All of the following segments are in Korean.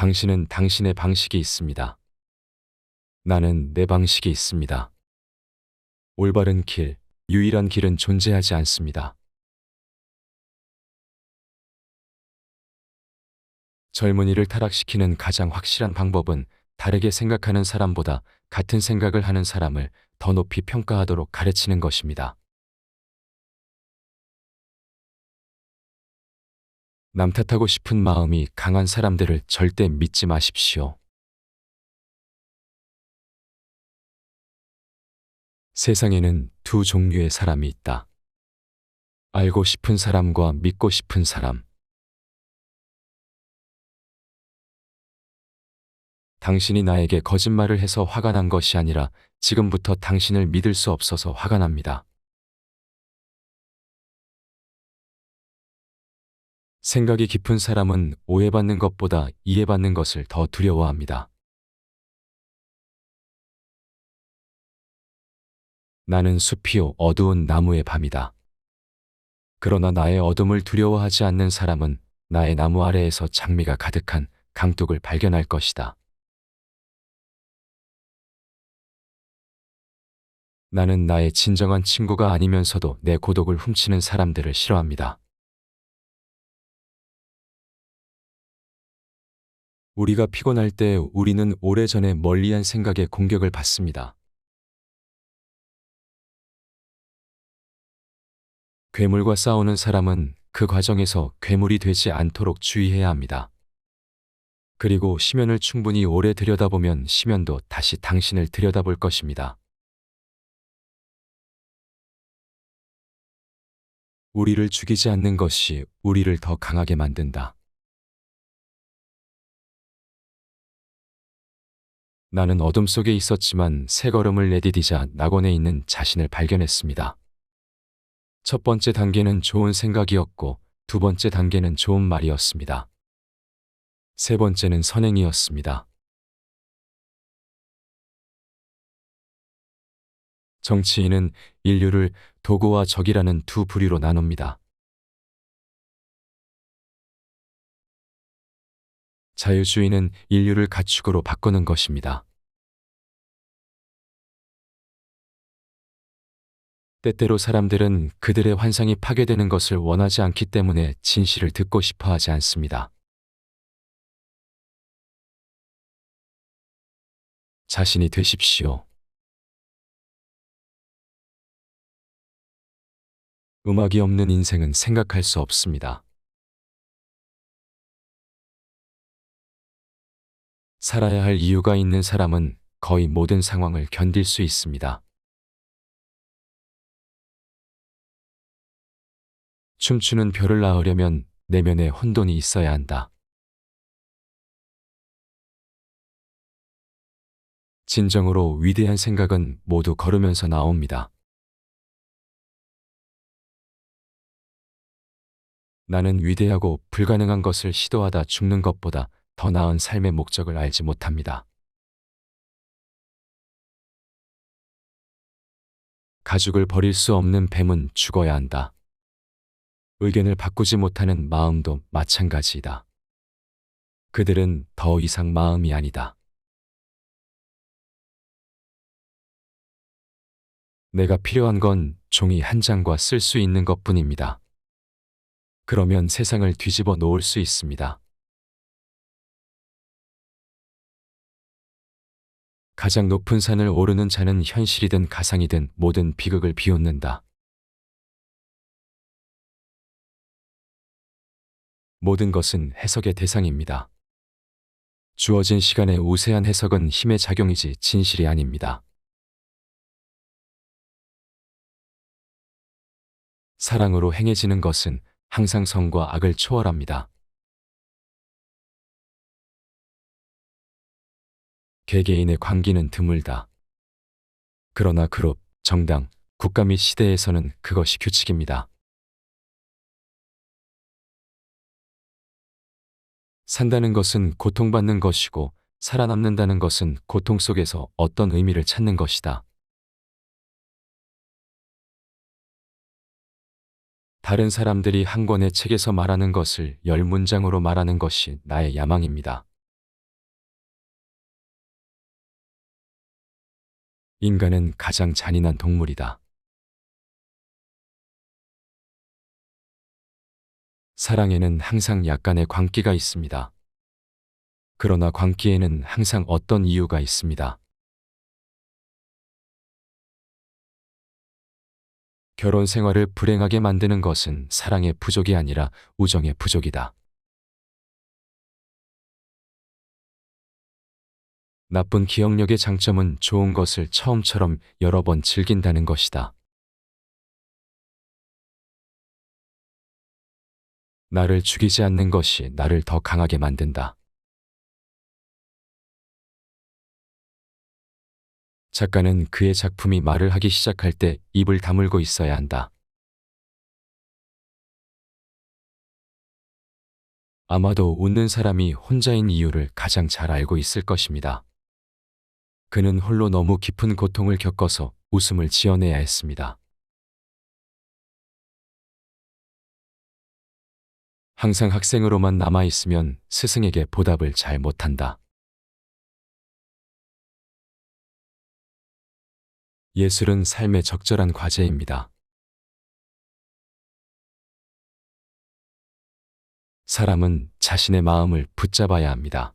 당신은 당신의 방식이 있습니다. 나는 내 방식이 있습니다. 올바른 길, 유일한 길은 존재하지 않습니다. 젊은이를 타락시키는 가장 확실한 방법은 다르게 생각하는 사람보다 같은 생각을 하는 사람을 더 높이 평가하도록 가르치는 것입니다. 남 탓하고 싶은 마음이 강한 사람들을 절대 믿지 마십시오. 세상에는 두 종류의 사람이 있다. 알고 싶은 사람과 믿고 싶은 사람. 당신이 나에게 거짓말을 해서 화가 난 것이 아니라 지금부터 당신을 믿을 수 없어서 화가 납니다. 생각이 깊은 사람은 오해받는 것보다 이해받는 것을 더 두려워합니다. 나는 숲이요 어두운 나무의 밤이다. 그러나 나의 어둠을 두려워하지 않는 사람은 나의 나무 아래에서 장미가 가득한 강둑을 발견할 것이다. 나는 나의 진정한 친구가 아니면서도 내 고독을 훔치는 사람들을 싫어합니다. 우리가 피곤할 때 우리는 오래전에 멀리한 생각에 공격을 받습니다. 괴물과 싸우는 사람은 그 과정에서 괴물이 되지 않도록 주의해야 합니다. 그리고 심연을 충분히 오래 들여다보면 심연도 다시 당신을 들여다볼 것입니다. 우리를 죽이지 않는 것이 우리를 더 강하게 만든다. 나는 어둠 속에 있었지만 새 걸음을 내디디자 낙원에 있는 자신을 발견했습니다. 첫 번째 단계는 좋은 생각이었고 두 번째 단계는 좋은 말이었습니다. 세 번째는 선행이었습니다. 정치인은 인류를 도구와 적이라는 두 부류로 나눕니다. 자유주의는 인류를 가축으로 바꾸는 것입니다. 때때로 사람들은 그들의 환상이 파괴되는 것을 원하지 않기 때문에 진실을 듣고 싶어 하지 않습니다. 자신이 되십시오. 음악이 없는 인생은 생각할 수 없습니다. 살아야 할 이유가 있는 사람은 거의 모든 상황을 견딜 수 있습니다. 춤추는 별을 낳으려면 내면에 혼돈이 있어야 한다. 진정으로 위대한 생각은 모두 걸으면서 나옵니다. 나는 위대하고 불가능한 것을 시도하다 죽는 것보다 더 나은 삶의 목적을 알지 못합니다. 가죽을 버릴 수 없는 뱀은 죽어야 한다. 의견을 바꾸지 못하는 마음도 마찬가지이다. 그들은 더 이상 마음이 아니다. 내가 필요한 건 종이 한 장과 쓸 수 있는 것뿐입니다. 그러면 세상을 뒤집어 놓을 수 있습니다. 가장 높은 산을 오르는 자는 현실이든 가상이든 모든 비극을 비웃는다. 모든 것은 해석의 대상입니다. 주어진 시간의 우세한 해석은 힘의 작용이지 진실이 아닙니다. 사랑으로 행해지는 것은 항상 선과 악을 초월합니다. 개개인의 관계는 드물다. 그러나 그룹, 정당, 국가 및 시대에서는 그것이 규칙입니다. 산다는 것은 고통받는 것이고 살아남는다는 것은 고통 속에서 어떤 의미를 찾는 것이다. 다른 사람들이 한 권의 책에서 말하는 것을 10문장으로 말하는 것이 나의 야망입니다. 인간은 가장 잔인한 동물이다. 사랑에는 항상 약간의 광기가 있습니다. 그러나 광기에는 항상 어떤 이유가 있습니다. 결혼 생활을 불행하게 만드는 것은 사랑의 부족이 아니라 우정의 부족이다. 나쁜 기억력의 장점은 좋은 것을 처음처럼 여러 번 즐긴다는 것이다. 나를 죽이지 않는 것이 나를 더 강하게 만든다. 작가는 그의 작품이 말을 하기 시작할 때 입을 다물고 있어야 한다. 아마도 웃는 사람이 혼자인 이유를 가장 잘 알고 있을 것입니다. 그는 홀로 너무 깊은 고통을 겪어서 웃음을 지어내야 했습니다. 항상 학생으로만 남아있으면 스승에게 보답을 잘 못한다. 예술은 삶의 적절한 과제입니다. 사람은 자신의 마음을 붙잡아야 합니다.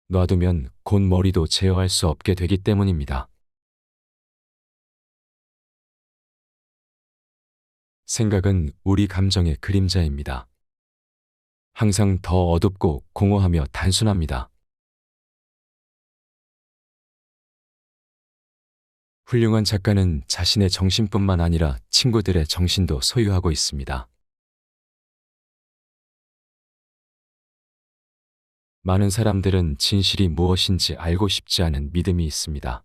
놔두면 곧 머리도 제어할 수 없게 되기 때문입니다. 생각은 우리 감정의 그림자입니다. 항상 더 어둡고 공허하며 단순합니다. 훌륭한 작가는 자신의 정신뿐만 아니라 친구들의 정신도 소유하고 있습니다. 많은 사람들은 진실이 무엇인지 알고 싶지 않은 믿음이 있습니다.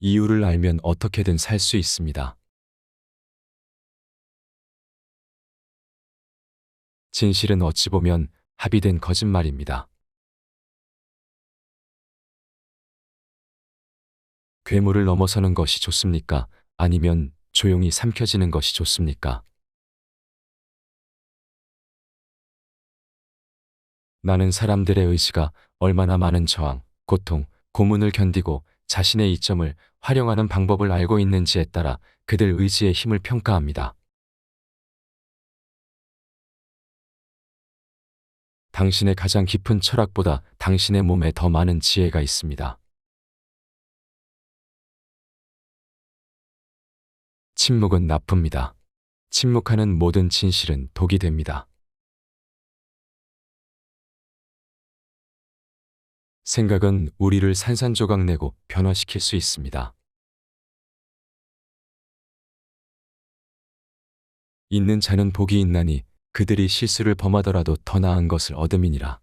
이유를 알면 어떻게든 살 수 있습니다. 진실은 어찌 보면 합의된 거짓말입니다. 괴물을 넘어서는 것이 좋습니까? 아니면 조용히 삼켜지는 것이 좋습니까? 나는 사람들의 의지가 얼마나 많은 저항, 고통, 고문을 견디고 자신의 이점을 활용하는 방법을 알고 있는지에 따라 그들 의지의 힘을 평가합니다. 당신의 가장 깊은 철학보다 당신의 몸에 더 많은 지혜가 있습니다. 침묵은 나쁩니다. 침묵하는 모든 진실은 독이 됩니다. 생각은 우리를 산산조각 내고 변화시킬 수 있습니다. 있는 자는 복이 있나니 그들이 실수를 범하더라도 더 나은 것을 얻음이니라.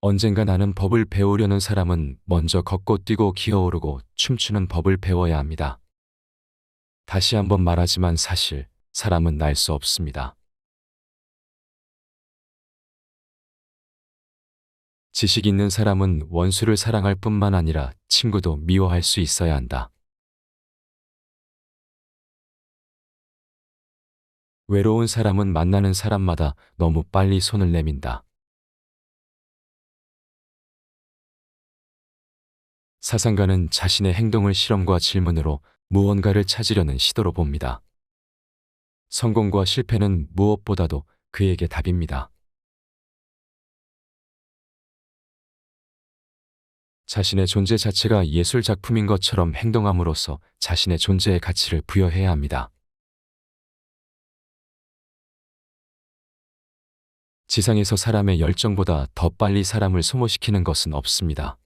언젠가 나는 법을 배우려는 사람은 먼저 걷고 뛰고 기어오르고 춤추는 법을 배워야 합니다. 다시 한번 말하지만 사실 사람은 날 수 없습니다. 지식 있는 사람은 원수를 사랑할 뿐만 아니라 친구도 미워할 수 있어야 한다. 외로운 사람은 만나는 사람마다 너무 빨리 손을 내민다. 사상가는 자신의 행동을 실험과 질문으로 무언가를 찾으려는 시도로 봅니다. 성공과 실패는 무엇보다도 그에게 답입니다. 자신의 존재 자체가 예술 작품인 것처럼 행동함으로써 자신의 존재의 가치를 부여해야 합니다. 지상에서 사람의 열정보다 더 빨리 사람을 소모시키는 것은 없습니다.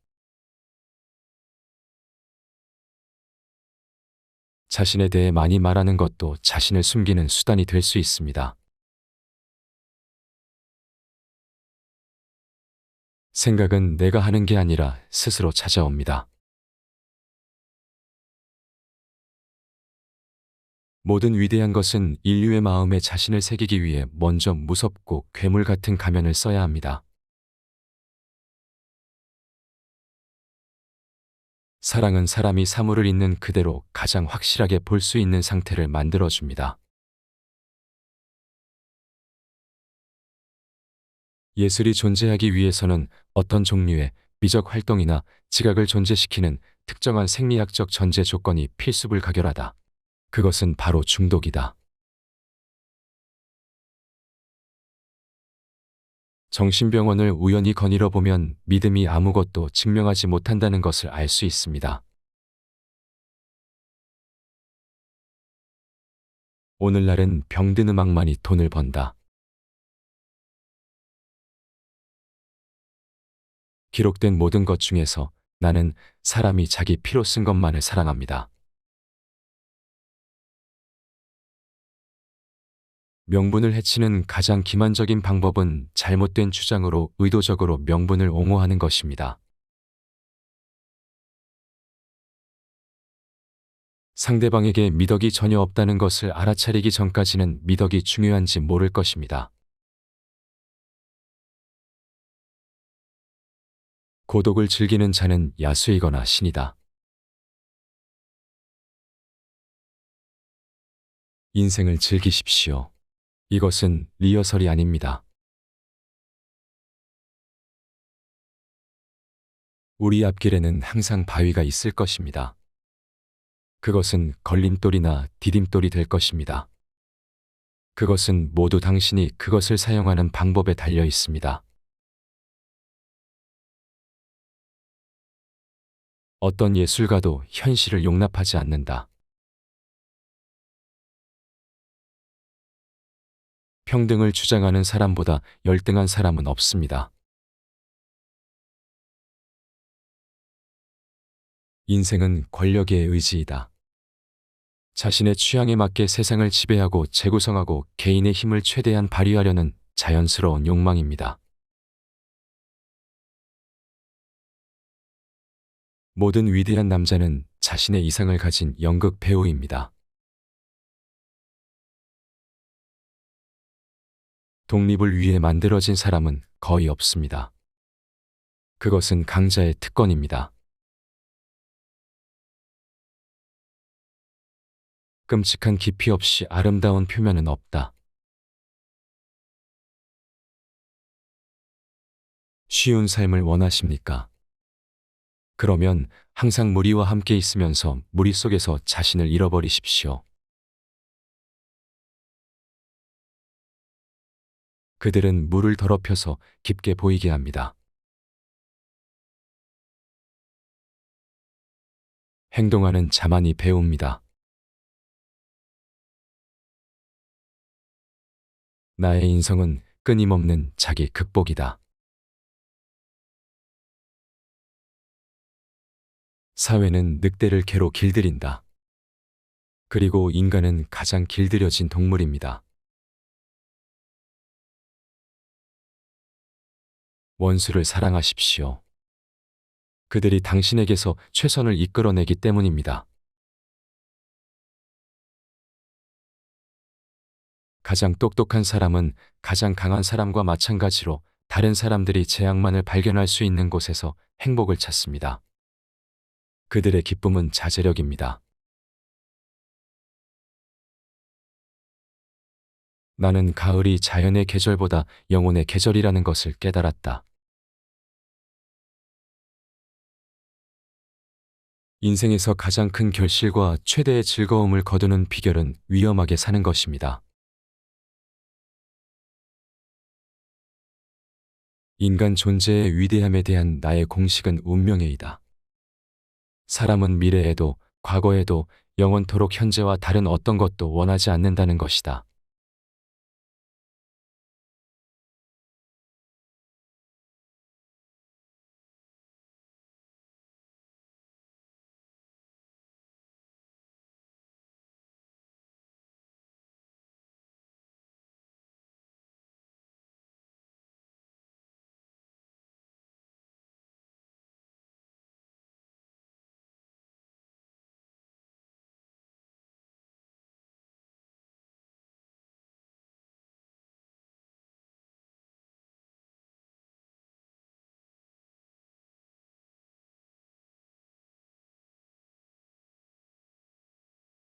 자신에 대해 많이 말하는 것도 자신을 숨기는 수단이 될 수 있습니다. 생각은 내가 하는 게 아니라 스스로 찾아옵니다. 모든 위대한 것은 인류의 마음에 자신을 새기기 위해 먼저 무섭고 괴물 같은 가면을 써야 합니다. 사랑은 사람이 사물을 있는 그대로 가장 확실하게 볼 수 있는 상태를 만들어줍니다. 예술이 존재하기 위해서는 어떤 종류의 미적 활동이나 지각을 존재시키는 특정한 생리학적 전제 조건이 필수불가결하다. 그것은 바로 중독이다. 정신병원을 우연히 거닐어 보면 믿음이 아무것도 증명하지 못한다는 것을 알 수 있습니다. 오늘날은 병든 음악만이 돈을 번다. 기록된 모든 것 중에서 나는 사람이 자기 피로 쓴 것만을 사랑합니다. 명분을 해치는 가장 기만적인 방법은 잘못된 주장으로 의도적으로 명분을 옹호하는 것입니다. 상대방에게 미덕이 전혀 없다는 것을 알아차리기 전까지는 미덕이 중요한지 모를 것입니다. 고독을 즐기는 자는 야수이거나 신이다. 인생을 즐기십시오. 이것은 리허설이 아닙니다. 우리 앞길에는 항상 바위가 있을 것입니다. 그것은 걸림돌이나 디딤돌이 될 것입니다. 그것은 모두 당신이 그것을 사용하는 방법에 달려 있습니다. 어떤 예술가도 현실을 용납하지 않는다. 평등을 주장하는 사람보다 열등한 사람은 없습니다. 인생은 권력의 의지이다. 자신의 취향에 맞게 세상을 지배하고 재구성하고 개인의 힘을 최대한 발휘하려는 자연스러운 욕망입니다. 모든 위대한 남자는 자신의 이상을 가진 연극 배우입니다. 독립을 위해 만들어진 사람은 거의 없습니다. 그것은 강자의 특권입니다. 끔찍한 깊이 없이 아름다운 표면은 없다. 쉬운 삶을 원하십니까? 그러면 항상 무리와 함께 있으면서 무리 속에서 자신을 잃어버리십시오. 그들은 물을 더럽혀서 깊게 보이게 합니다. 행동하는 자만이 배웁니다. 나의 인성은 끊임없는 자기 극복이다. 사회는 늑대를 개로 길들인다. 그리고 인간은 가장 길들여진 동물입니다. 원수를 사랑하십시오. 그들이 당신에게서 최선을 이끌어내기 때문입니다. 가장 똑똑한 사람은 가장 강한 사람과 마찬가지로 다른 사람들이 재앙만을 발견할 수 있는 곳에서 행복을 찾습니다. 그들의 기쁨은 자제력입니다. 나는 가을이 자연의 계절보다 영혼의 계절이라는 것을 깨달았다. 인생에서 가장 큰 결실과 최대의 즐거움을 거두는 비결은 위험하게 사는 것입니다. 인간 존재의 위대함에 대한 나의 공식은 운명의이다. 사람은 미래에도 과거에도 영원토록 현재와 다른 어떤 것도 원하지 않는다는 것이다.